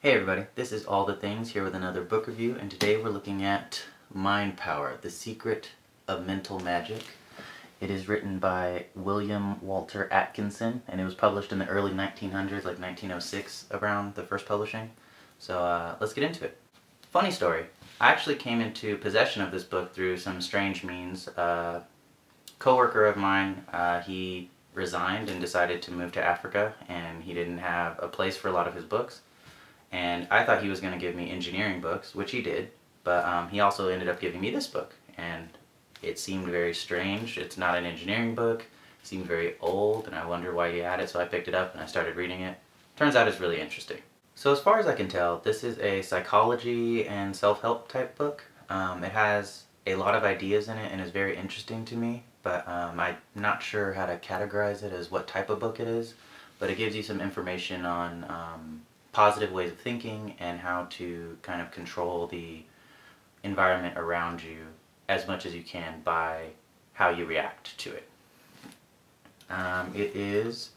Hey everybody, this is All the Things here with another book review, and today we're looking at Mind Power, The Secret of Mental Magic. It is written by William Walter Atkinson, and it was published in the early 1900s, like 1906, around the first publishing. So let's get into it. Funny story, I actually came into possession of this book through some strange means. A co-worker of mine, he resigned and decided to move to Africa, and he didn't have a place for a lot of his books. And I thought he was going to give me engineering books, which he did, but he also ended up giving me this book, and it seemed very strange. It's not an engineering book, it seemed very old, and I wondered why he had it, so I picked it up and I started reading it. Turns out it's really interesting. So as far as I can tell, this is a psychology and self-help type book. It has a lot of ideas in it and is very interesting to me, but I'm not sure how to categorize it as what type of book it is, but it gives you some information on positive ways of thinking and how to kind of control the environment around you as much as you can by how you react to it. It is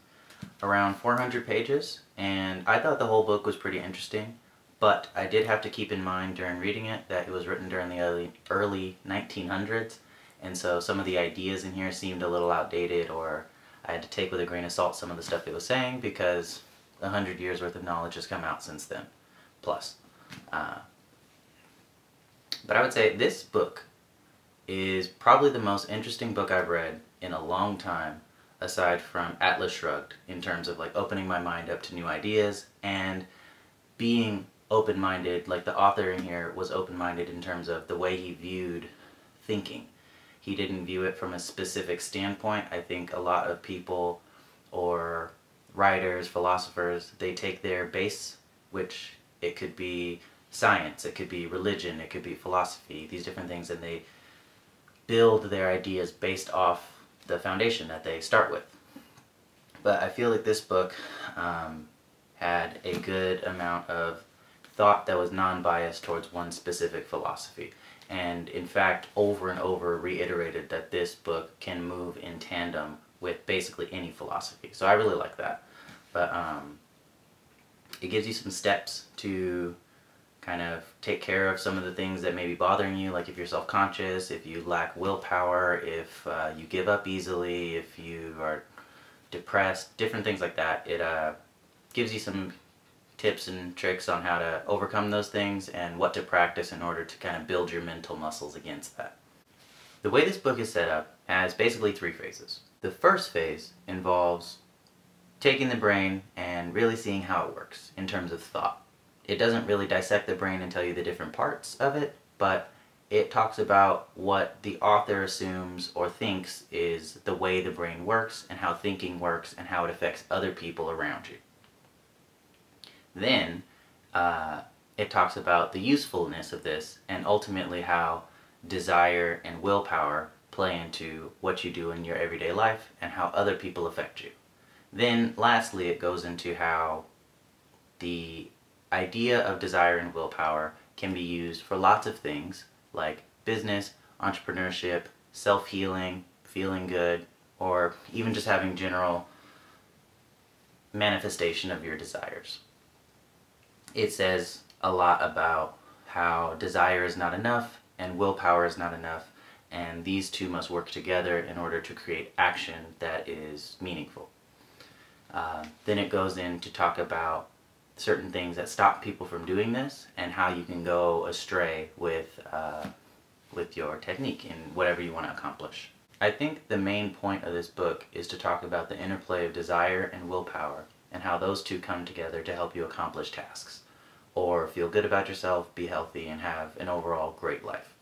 around 400 pages, and I thought the whole book was pretty interesting, but I did have to keep in mind during reading it that it was written during the early 1900s, and so some of the ideas in here seemed a little outdated, or I had to take with a grain of salt some of the stuff it was saying because 100 years worth of knowledge has come out since then, plus. But I would say this book is probably the most interesting book I've read in a long time, aside from Atlas Shrugged, in terms of like opening my mind up to new ideas and being open-minded. Like the author in here was open-minded in terms of the way he viewed thinking. He didn't view it from a specific standpoint. I think a lot of people, or writers, philosophers, they take their base, which it could be science, it could be religion, it could be philosophy, these different things, and they build their ideas based off the foundation that they start with. But I feel like this book had a good amount of thought that was non-biased towards one specific philosophy, and in fact over and over reiterated that this book can move in tandem with basically any philosophy. So I really like that. But it gives you some steps to kind of take care of some of the things that may be bothering you, like if you're self-conscious, if you lack willpower, if you give up easily, if you are depressed, different things like that. It gives you some tips and tricks on how to overcome those things and what to practice in order to kind of build your mental muscles against that. The way this book is set up has basically 3 phases. The first phase involves taking the brain and really seeing how it works in terms of thought. It doesn't really dissect the brain and tell you the different parts of it, but it talks about what the author assumes or thinks is the way the brain works and how thinking works and how it affects other people around you. Then it talks about the usefulness of this and ultimately how desire and willpower play into what you do in your everyday life and how other people affect you. Then lastly it goes into how the idea of desire and willpower can be used for lots of things like business, entrepreneurship, self-healing, feeling good, or even just having general manifestation of your desires. It says a lot about how desire is not enough and willpower is not enough, and these two must work together in order to create action that is meaningful. Then it goes in to talk about certain things that stop people from doing this and how you can go astray with your technique in whatever you want to accomplish. I think the main point of this book is to talk about the interplay of desire and willpower and how those two come together to help you accomplish tasks or feel good about yourself, be healthy, and have an overall great life.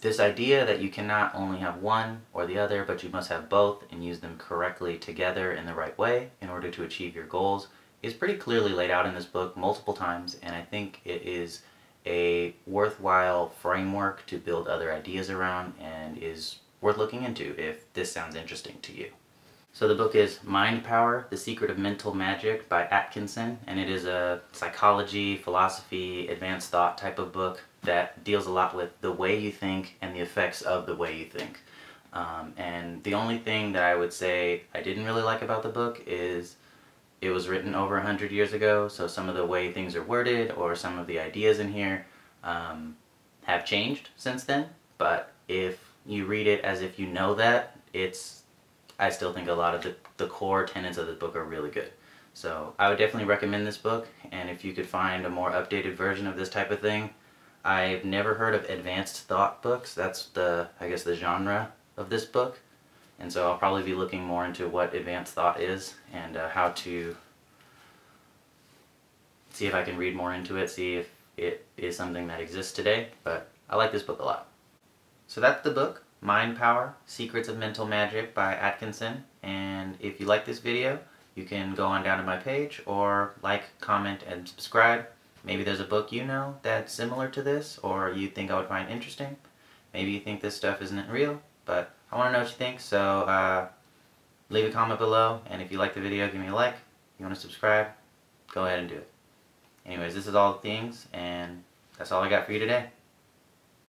This idea that you cannot only have one or the other, but you must have both and use them correctly together in the right way in order to achieve your goals is pretty clearly laid out in this book multiple times, and I think it is a worthwhile framework to build other ideas around and is worth looking into if this sounds interesting to you. So the book is Mind Power, The Secret of Mental Magic by Atkinson, and it is a psychology, philosophy, advanced thought type of book that deals a lot with the way you think and the effects of the way you think. And the only thing that I would say I didn't really like about the book is it was written over 100 years ago, so some of the way things are worded or some of the ideas in here have changed since then. But if you read it as if you know that, I still think a lot of the core tenets of the book are really good. So I would definitely recommend this book, and if you could find a more updated version of this type of thing. I've never heard of advanced thought books. That's I guess the genre of this book. And so I'll probably be looking more into what advanced thought is and how to see if I can read more into it, see if it is something that exists today. But I like this book a lot. So that's the book, Mind Power, Secrets of Mental Magic by Atkinson. And if you like this video, you can go on down to my page or like, comment, and subscribe. Maybe there's a book you know that's similar to this or you think I would find interesting. Maybe you think this stuff isn't real, but I want to know what you think, so leave a comment below, and if you like the video, give me a like. If you want to subscribe, go ahead and do it. Anyways, this is all the things, and that's all I got for you today.